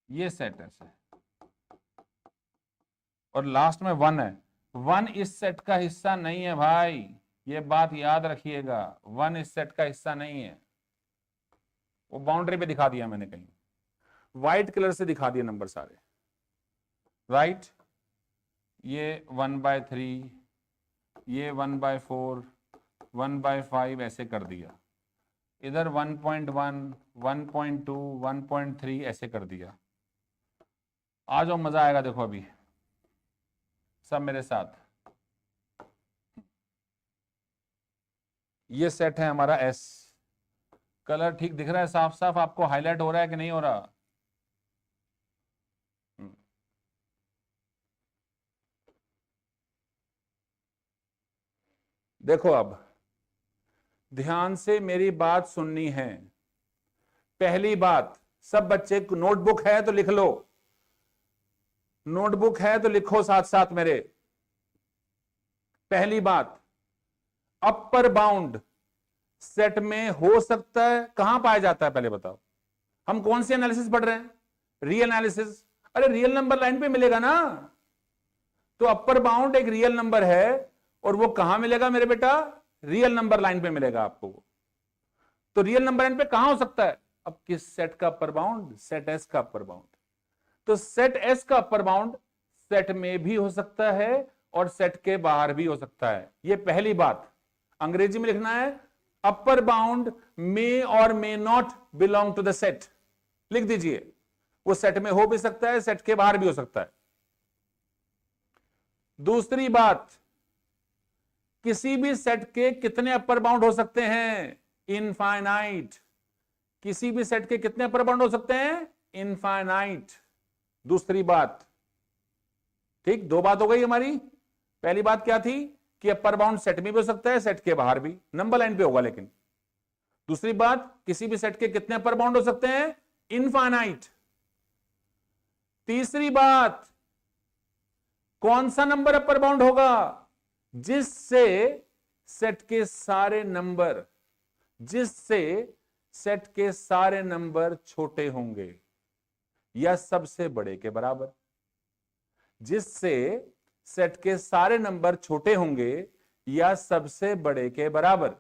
ये सेट एस है, और लास्ट में 1 है। 1 इस सेट का हिस्सा नहीं है भाई, ये बात याद रखिएगा, 1 इस सेट का हिस्सा नहीं है। वो बाउंड्री पे दिखा दिया मैंने, कहीं व्हाइट कलर से दिखा दिए नंबर सारे, राइट। ये 1/3, ये 1/4, 1/5 ऐसे कर दिया। इधर 1.1, 1.2, 1.3 ऐसे कर दिया। आ जाओ, मजा आएगा, देखो अभी सब मेरे साथ। ये सेट है हमारा एस। कलर ठीक दिख रहा है, साफ साफ आपको हाईलाइट हो रहा है कि नहीं हो रहा? देखो, अब ध्यान से मेरी बात सुननी है। पहली बात, सब बच्चे नोटबुक है तो लिख लो, नोटबुक है तो लिखो साथ साथ मेरे। पहली बात, अपर बाउंड सेट में हो सकता है, कहां पाया जाता है पहले बताओ। हम कौन सी एनालिसिस पढ़ रहे हैं? Real analysis. अरे रियल नंबर लाइन पे मिलेगा ना। तो अपर बाउंड एक रियल नंबर है, और वो कहां मिलेगा मेरे बेटा? रियल नंबर लाइन पे मिलेगा आपको। तो रियल नंबर लाइन पे कहां हो सकता है? अब किस सेट का अपर बाउंड? सेट एस का अपर बाउंड। तो सेट एस का अपर बाउंड सेट में भी हो सकता है और सेट के बाहर भी हो सकता है। ये पहली बात। अंग्रेजी में लिखना है, अपर bound may or may not belong to the set. लिख दीजिए, वो सेट में हो भी सकता है, सेट के बाहर भी हो सकता है। दूसरी बात, किसी भी सेट के कितने अपर बाउंड हो सकते हैं? इनफाइनाइट। किसी भी सेट के कितने अपर बाउंड हो सकते हैं? इनफाइनाइट। दूसरी बात, ठीक, दो बात हो गई हमारी। पहली बात क्या थी कि अपर बाउंड सेट में भी हो सकता है, सेट के बाहर भी, नंबर लाइन पे होगा लेकिन। दूसरी बात, किसी भी सेट के कितने अपर बाउंड हो सकते हैं? इनफाइनाइट। तीसरी बात, कौन सा नंबर अपर बाउंड होगा? जिससे सेट के सारे नंबर, जिससे सेट के सारे नंबर छोटे होंगे या सबसे बड़े के बराबर। जिससे सेट के सारे नंबर छोटे होंगे या सबसे बड़े के बराबर।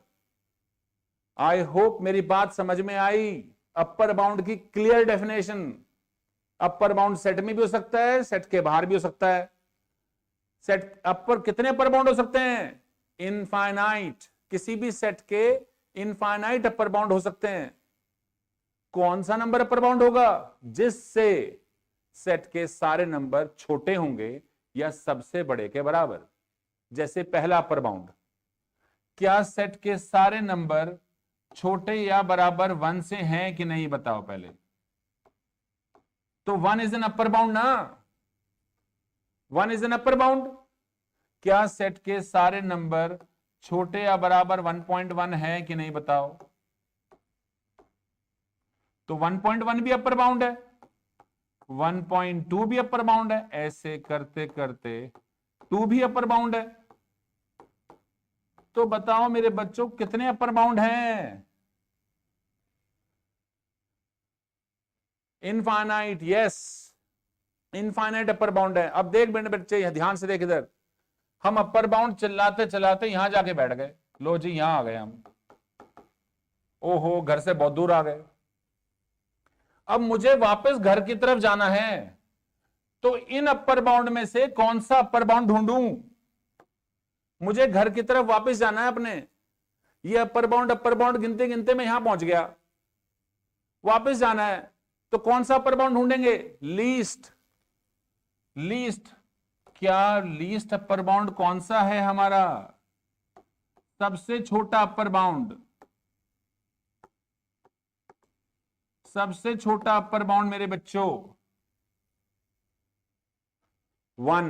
आई होप मेरी बात समझ में आई। अपर बाउंड की clear definition. Upper bound set में भी हो सकता है, सेट के बाहर भी हो सकता है। सेट अपर कितने अपर बाउंड हो सकते हैं? इनफाइनाइट। किसी भी सेट के इनफाइनाइट अपर बाउंड हो सकते हैं। कौन सा नंबर अपर बाउंड होगा? जिससे सेट के सारे नंबर छोटे होंगे या सबसे बड़े के बराबर। जैसे पहला अपर बाउंड, क्या सेट के सारे नंबर छोटे या बराबर 1 से हैं कि नहीं, बताओ पहले। तो 1 इज एन अपर बाउंड ना, 1 इज एन अपर बाउंड। क्या सेट के सारे नंबर छोटे या बराबर 1.1 है कि नहीं, बताओ। तो 1.1 भी अपर बाउंड है, 1.2 भी अपर बाउंड है, ऐसे करते करते 2 भी अपर बाउंड है। तो बताओ मेरे बच्चों, कितने अपर बाउंड हैं? इनफाइनाइट, यस, इनफाइनाइट अपर बाउंड है। अब देख मेरे बच्चे, ध्यान से देख इधर। हम अपर बाउंड चिल्लाते चिल्लाते यहां जाके बैठ गए। लो जी, यहां आ गए हम। ओहो, घर से बहुत दूर आ गए। अब मुझे वापस घर की तरफ जाना है, तो इन अपर बाउंड में से कौन सा अपर बाउंड ढूंढूं? मुझे घर की तरफ वापस जाना है अपने। ये अपर बाउंड गिनते गिनते मैं यहां पहुंच गया, वापस जाना है। तो कौन सा अपर बाउंड ढूंढेंगे? लीस्ट। लीस्ट। क्या लीस्ट अपर बाउंड कौन सा है हमारा? सबसे छोटा अपर बाउंड। सबसे छोटा अपर बाउंड मेरे बच्चों वन।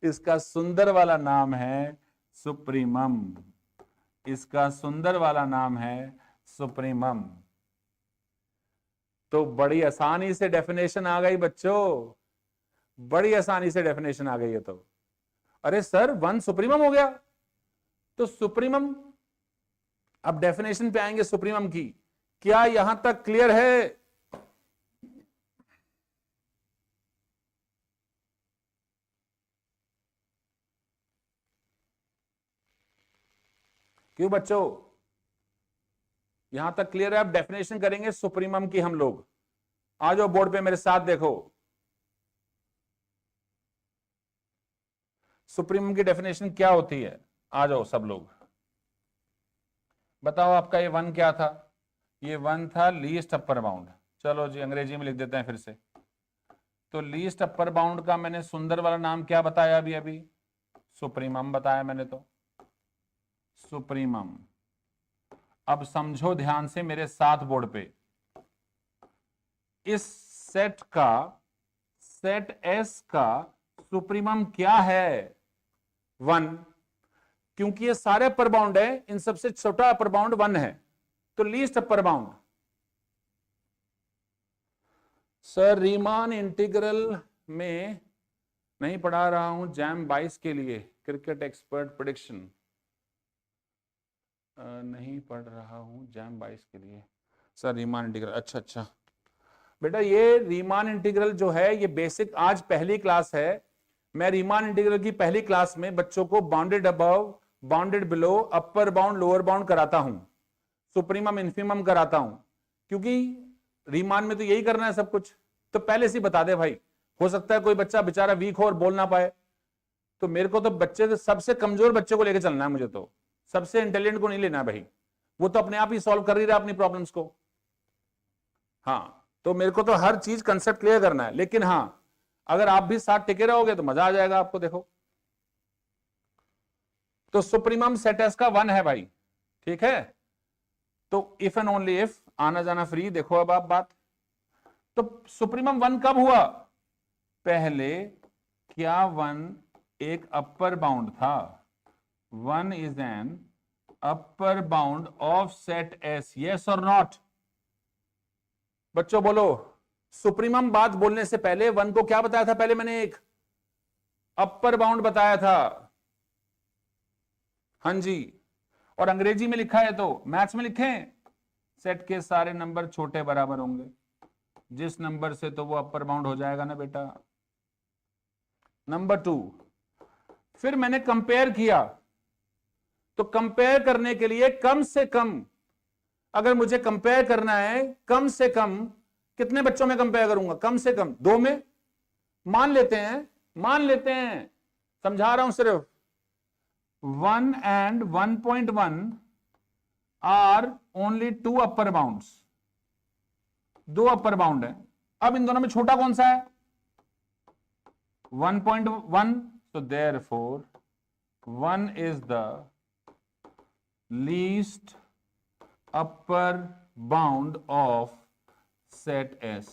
इसका सुंदर वाला नाम है सुप्रीमम। इसका सुंदर वाला नाम है सुप्रीमम। तो बड़ी आसानी से डेफिनेशन आ गई बच्चों, बड़ी आसानी से डेफिनेशन आ गई है। तो अरे सर वन सुप्रीमम हो गया, तो सुप्रीमम, अब डेफिनेशन पे आएंगे सुप्रीमम की। क्या यहां तक क्लियर है? क्यों बच्चों, यहां तक क्लियर है? अब डेफिनेशन करेंगे सुप्रीमम की हम लोग। आ जाओ बोर्ड पे मेरे साथ, देखो सुप्रीमम की डेफिनेशन क्या होती है। आ जाओ सब लोग, बताओ आपका ये वन क्या था? ये वन था लीस्ट अपर बाउंड। चलो जी अंग्रेजी में लिख देते हैं फिर से। तो लीस्ट अपर बाउंड का मैंने सुंदर वाला नाम क्या बताया? अभी अभी सुप्रीमम बताया मैंने। तो सुप्रीमम। अब समझो ध्यान से मेरे साथ बोर्ड पे, इस सेट का, सेट एस का सुप्रीमम क्या है? वन। क्योंकि ये सारे अपर बाउंड है, इन सबसे छोटा अपर बाउंड वन है, तो least upper bound. Sir Riemann integral में नहीं पढ़ा रहा हूं, जैम 22 के लिए क्रिकेट एक्सपर्ट प्रेडिक्शन नहीं पढ़ रहा हूं जैम 22 के लिए। सर रीमान इंटीग्रल, अच्छा अच्छा बेटा, ये रीमान इंटीग्रल जो है ये बेसिक आज पहली क्लास है। मैं रीमान इंटीग्रल की पहली क्लास में बच्चों को bounded above, bounded below, upper bound lower bound कराता हूं, सुप्रीमम इन्फीमम कराता हूं, क्योंकि रीमान में तो यही करना है सब कुछ। तो पहले से बता दे भाई, हो सकता है कोई बच्चा बेचारा वीक हो और बोल ना पाए, तो मेरे को तो बच्चे, सबसे कमजोर बच्चे को लेकर चलना है मुझे, तो सबसे इंटेलिजेंट को नहीं लेना भाई, वो तो अपने आप ही सॉल्व कर ही रहा अपनी प्रॉब्लम्स को। हाँ, तो मेरे को तो हर चीज कंसेप्ट क्लियर करना है, लेकिन हाँ अगर आप भी साथ टिके रहोगे तो मजा आ जाएगा आपको। देखो तो सुप्रीमम सेट एस का वन है भाई, ठीक है। तो इफ एंड ओनली इफ, आना जाना फ्री। देखो अब आप बात, तो सुप्रीमम वन कब हुआ? पहले क्या वन एक अपर बाउंड था? One is an upper bound of set S, yes or not? बच्चों बोलो, सुप्रीमम बात बोलने से पहले वन को क्या बताया था? पहले मैंने एक अपर बाउंड बताया था। हाँ जी, और अंग्रेजी में लिखा है तो मैथ्स में लिखें, सेट के सारे नंबर छोटे बराबर होंगे, जिस नंबर से तो वो अपर बाउंड हो जाएगा ना बेटा। नंबर 2, फिर मैंने कंपेयर किया, तो कंपेयर करने के लिए कम से कम, अगर मुझे कंपेयर करना है कम से कम कितने बच्चों में कंपेयर करूंगा? कम से कम 2 में। मान लेते हैं, समझा रहा हूं सिर्फ, 1 and 1.1 are only 2 upper bounds, 2 upper bound है। अब इन दोनों में छोटा कौन सा है? 1.1, so therefore 1 is the least upper bound of set S।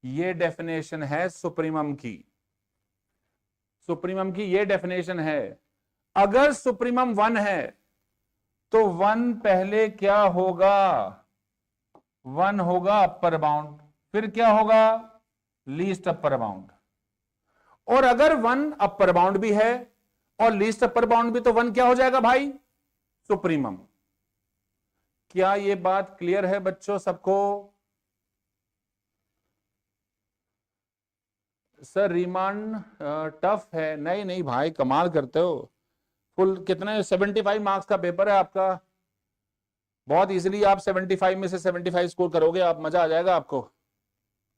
ये डेफिनेशन है सुप्रीमम की, सुप्रीमम की ये डेफिनेशन है। अगर सुप्रीमम 1 है तो 1 पहले क्या होगा? 1 होगा अपर बाउंड, फिर क्या होगा? Least upper bound. और अगर 1 अपर बाउंड भी है और लीस्ट अपर बाउंड भी, तो 1 क्या हो जाएगा भाई? सुप्रीमम। क्या ये बात क्लियर है बच्चों सबको? सर रीमान टफ है। नहीं नहीं भाई, कमाल करते हो। फुल कितने, 75 मार्क्स का पेपर है आपका, बहुत इजीली आप 75 में से 75 स्कोर करोगे आप, मजा आ जाएगा आपको।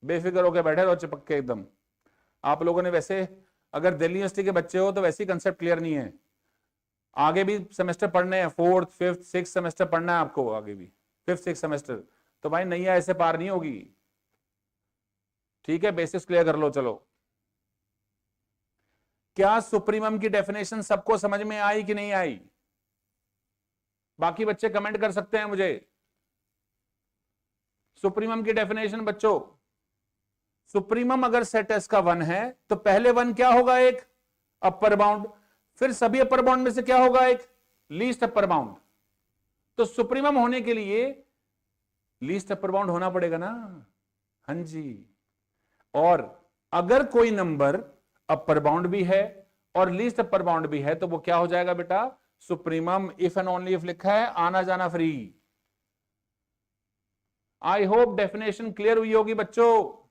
बेफिक्र होकर बैठे रहो चिपक के एकदम। आप लोगों ने वैसे, अगर दिल्ली यूनिवर्सिटी के बच्चे हो तो वैसे ही कंसेप्ट क्लियर नहीं है, आगे भी सेमेस्टर पढ़ने हैं, 4th 5th 6th सेमेस्टर पढ़ना है आपको, आगे भी 5th 6th सेमेस्टर, तो भाई नैया ऐसे पार नहीं होगी, ठीक है। बेसिक्स क्लियर कर लो। चलो, क्या सुप्रीमम की डेफिनेशन सबको समझ में आई कि नहीं आई? बाकी बच्चे कमेंट कर सकते हैं मुझे। सुप्रीमम की डेफिनेशन बच्चों सुप्रीमम अगर सेट एस का 1 है तो पहले 1 क्या होगा? एक अपर बाउंड, फिर सभी अपर बाउंड में से क्या होगा? एक लीस्ट अपर बाउंड। तो सुप्रीमम होने के लिए लीस्ट अपर बाउंड होना पड़ेगा ना? हां जी। और अगर कोई नंबर अपर बाउंड भी है और लीस्ट अपर बाउंड भी है तो वो क्या हो जाएगा बेटा? Supremum. If and only if लिखा है, आना जाना free. I hope definition clear हुई होगी बच्चों।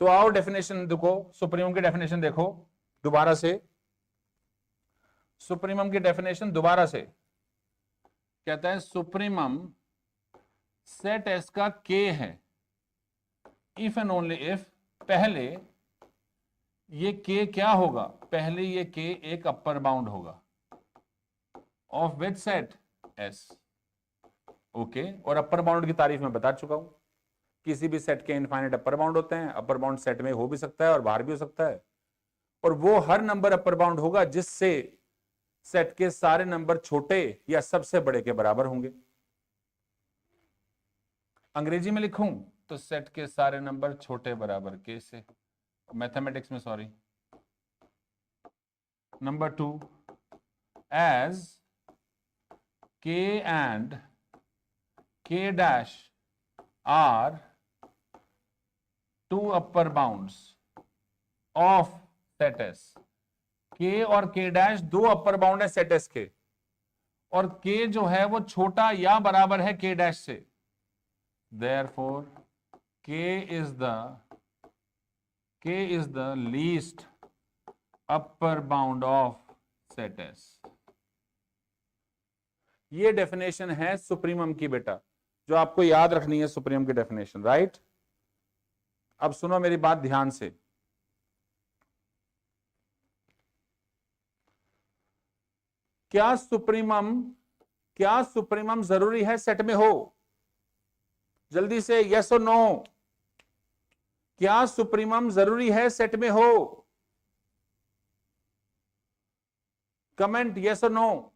तो आओ डेफिनेशन देखो, सुप्रीमम की डेफिनेशन देखो दोबारा से। सुप्रीमम की डेफिनेशन दोबारा से कहता है सुप्रीमम सेट एस का के है इफ एंड ओनली इफ पहले ये के क्या होगा? पहले ये के एक अपर बाउंड होगा of which set S. Okay, और अपर बाउंड की तारीफ मैं बता चुका हूं, किसी भी सेट के इनफाइनाइट अपर बाउंड होते हैं। अपर बाउंड सेट में हो भी सकता है और बाहर भी हो सकता है, और वो हर नंबर अपर बाउंड होगा जिससे सेट के सारे नंबर छोटे या सबसे बड़े के बराबर होंगे। अंग्रेजी में लिखूं तो सेट के सारे नंबर छोटे बराबर के से, मैथमेटिक्स में sorry. Number 2, as K and K dash are two upper bounds of set S. के और के डैश दो अपर बाउंड है सेट एस के, और के जो है वो छोटा या बराबर है के डैश से। Therefore, K is the least upper bound of set S. ये डेफिनेशन है सुप्रीमम की बेटा, जो आपको याद रखनी है सुप्रीमम की डेफिनेशन, राइट? अब सुनो मेरी बात ध्यान से। क्या सुप्रीमम जरूरी है सेट में हो? जल्दी से यस और नो। क्या सुप्रीमम जरूरी है सेट में हो? कमेंट यस और नो।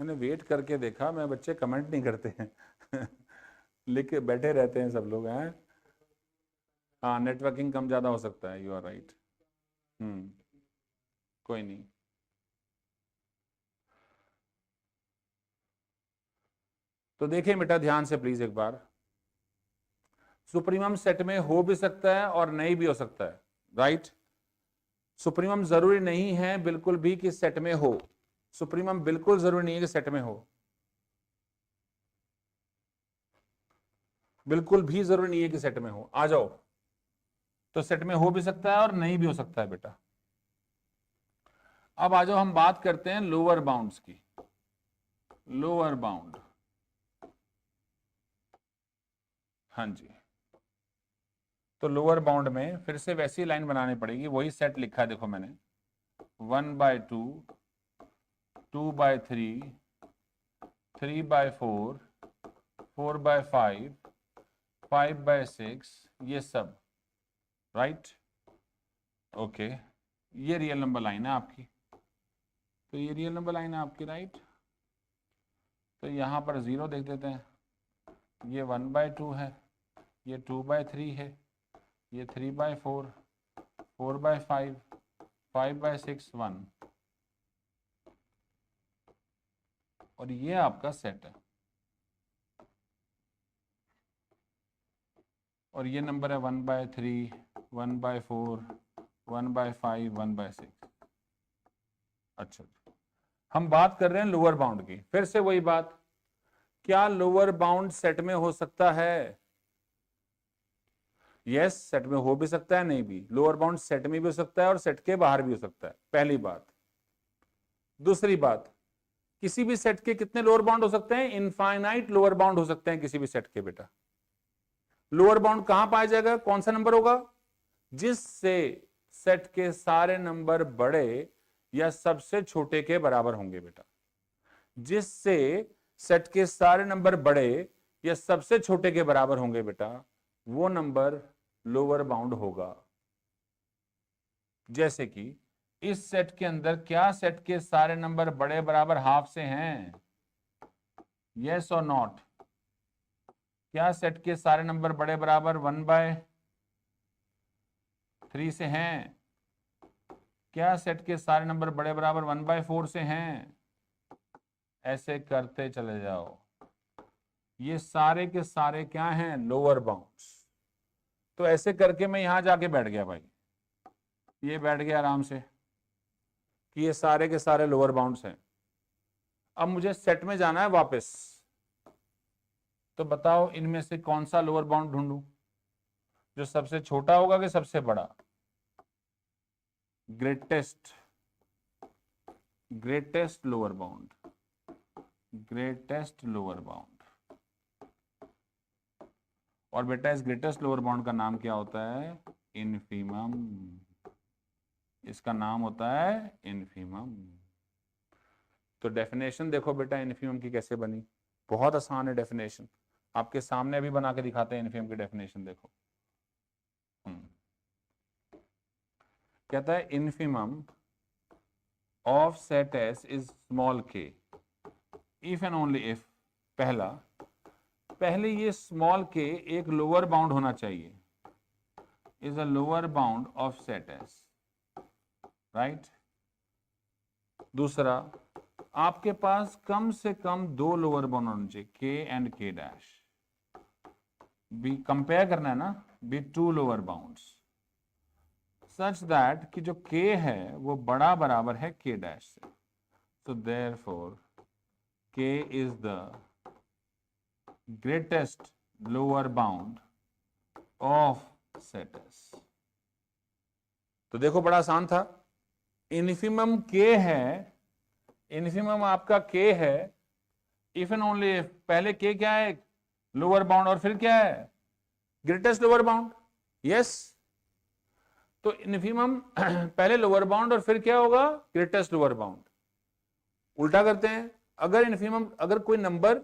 मैंने वेट करके देखा, मैं बच्चे कमेंट नहीं करते हैं लिख के बैठे रहते हैं सब लोग हैं। हाँ, नेटवर्किंग कम ज्यादा हो सकता है, यू आर राइट। कोई नहीं। तो देखिए बेटा ध्यान से प्लीज एक बार, सुप्रीमम सेट में हो भी सकता है और नहीं भी हो सकता है, राइट? सुप्रीमम जरूरी नहीं है बिल्कुल भी कि सेट में हो। सुप्रीमम बिल्कुल जरूरी नहीं है कि सेट में हो, बिल्कुल भी जरूरी नहीं है कि सेट में हो। आ जाओ, तो सेट में हो भी सकता है और नहीं भी हो सकता है बेटा। अब आ जाओ, हम बात करते हैं लोअर बाउंड्स की। लोअर बाउंड, हाँ जी। तो लोअर बाउंड में फिर से वैसी लाइन बनानी पड़ेगी, वही सेट लिखा है देखो मैंने, 1/2, 2/3, 3/4, 4/5, 5/6, ये सब, राइट? ओके, ये रियल नंबर लाइन है आपकी। तो ये रियल नंबर लाइन है आपकी, राइट? तो यहां पर 0 देख देते हैं। ये 1/2 है, ये 2/3 है, ये 3/4, 4/5, 5/6, 1, और ये आपका सेट है। और ये नंबर है 1/3, 1/4, 1/5, 1/6। अच्छा, हम बात कर रहे हैं लोअर बाउंड की। फिर से वही बात, क्या लोअर बाउंड सेट में हो सकता है? यस, सेट में हो भी सकता है, नहीं भी। लोअर बाउंड सेट में भी हो सकता है और सेट के बाहर भी हो सकता है, पहली बात। दूसरी बात, किसी भी सेट के कितने लोअर बाउंड हो सकते हैं? इनफाइनाइट लोअर बाउंड हो सकते हैं किसी भी सेट के बेटा। लोअर बाउंड कहां पाया जाएगा? कौन सा नंबर होगा? जिससे सेट के सारे नंबर बड़े या सबसे छोटे के बराबर होंगे बेटा। जिससे सेट के सारे नंबर बड़े या सबसे छोटे के बराबर होंगे बेटा, वो नंबर लोअर बाउंड होगा। जैसे कि इस सेट के अंदर क्या सेट के सारे नंबर बड़े बराबर हाफ से हैं? Yes or not? क्या सेट के सारे नंबर बड़े बराबर 1/3 से हैं? क्या सेट के सारे नंबर बड़े बराबर 1/4 से हैं? ऐसे करते चले जाओ। ये सारे के सारे क्या हैं? Lower bounds. तो ऐसे करके मैं यहां जाके बैठ गया भाई, ये बैठ गया आराम से कि ये सारे के सारे लोअर बाउंड्स हैं। अब मुझे सेट में जाना है वापस, तो बताओ इनमें से कौन सा लोअर बाउंड ढूंढूं? जो सबसे छोटा होगा कि सबसे बड़ा? Greatest lower bound, greatest lower bound. और बेटा इस ग्रेटेस्ट लोअर बाउंड का नाम क्या होता है? इन्फीमम। इसका नाम होता है इन्फीमम। तो डेफिनेशन देखो बेटा इन्फीमम की कैसे बनी। बहुत आसान है डेफिनेशन, आपके सामने अभी बना के दिखाते हैं इन्फीमम की डेफिनेशन। देखो कहता है infimum of set S is small के इफ एंड ओनली इफ। पहले ये स्मॉल के एक लोअर बाउंड होना चाहिए, is a lower bound of set S, right. दूसरा, आपके पास कम से कम 2 लोअर बाउंड होने चाहिए, के and K dash. Be compare करना है ना, B 2 lower bounds such that कि जो के है वो बड़ा बराबर है के डैश से। सो देयरफॉर के is the greatest lower bound of set S. तो देखो बड़ा आसान था। इन्फीमम के है, इन्फीमम आपका के है, इफ एंड ओनली इफ। पहले के क्या है? लोअर बाउंड, और फिर क्या है? Greatest lower bound. यस, तो इन्फीमम पहले लोअर बाउंड और फिर क्या होगा? Greatest lower bound. उल्टा करते हैं, अगर इन्फीमम, अगर कोई नंबर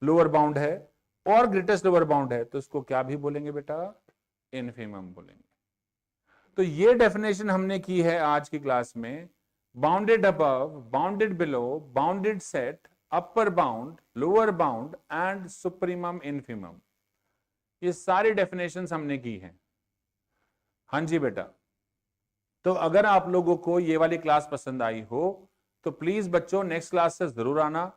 लोअर बाउंड है और ग्रेटेस्ट लोअर बाउंड है तो इसको क्या भी बोलेंगे बेटा? इन्फीमम बोलेंगे। तो ये डेफिनेशन हमने की है आज की क्लास में। Bounded above, bounded below, bounded set, upper bound, lower bound and supremum infimum, ये सारी डेफिनेशंस हमने की हैं। हाँ जी बेटा। तो अगर आप लोगों को ये वाली क्लास पसंद आई हो तो प्लीज बच्चों नेक्स्ट क्लास से जरूर आना,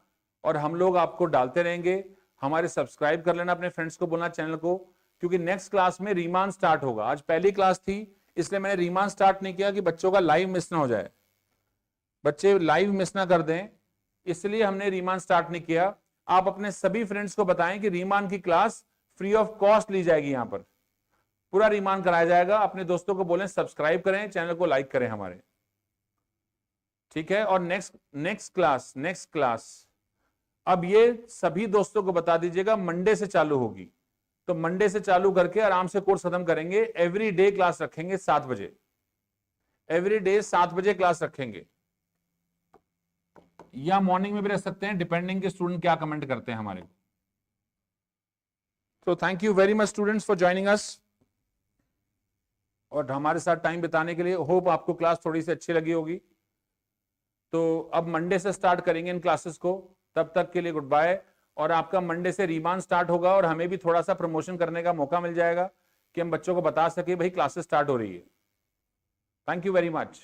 और हम लोग आपको डालते रहेंगे। हमारे सब्सक्राइब कर लेना, अपने फ्रेंड्स को बोलना चैनल को, क्योंकि नेक्स्ट क्लास में रीमान स्टार्ट होगा। आज पहली क्लास थी इसलिए मैंने रीमान स्टार्ट नहीं किया कि बच्चों का लाइव मिस ना हो जाए, बच्चे लाइव मिस ना कर दें, इसलिए हमने रीमान स्टार्ट नहीं किया। आप अपने सभी फ्रेंड्स को बताएं कि रीमान की क्लास फ्री ऑफ कॉस्ट ली जाएगी, यहां पर पूरा रीमान कराया जाएगा। अपने दोस्तों को बोलें सब्सक्राइब करें, चैनल को लाइक करें हमारे, ठीक है। और नेक्स्ट क्लास अब ये सभी दोस्तों को बता दीजिएगा मंडे से चालू होगी। तो मंडे से चालू करके आराम से कोर्स खत्म करेंगे। एवरी डे क्लास रखेंगे 7 बजे, एवरी डे 7 बजे क्लास रखेंगे, या मॉर्निंग में भी रख सकते हैं, डिपेंडिंग के स्टूडेंट क्या कमेंट करते हैं हमारे को। तो thank you very much students for joining us, और हमारे साथ टाइम बिताने के लिए। होप आपको क्लास थोड़ी सी अच्छी लगी होगी। तो अब मंडे से स्टार्ट करेंगे इन क्लासेस को, तब तक के लिए गुड बाय। और आपका मंडे से रीमान स्टार्ट होगा, और हमें भी थोड़ा सा प्रमोशन करने का मौका मिल जाएगा कि हम बच्चों को बता सके भाई क्लासेस स्टार्ट हो रही है। Thank you very much.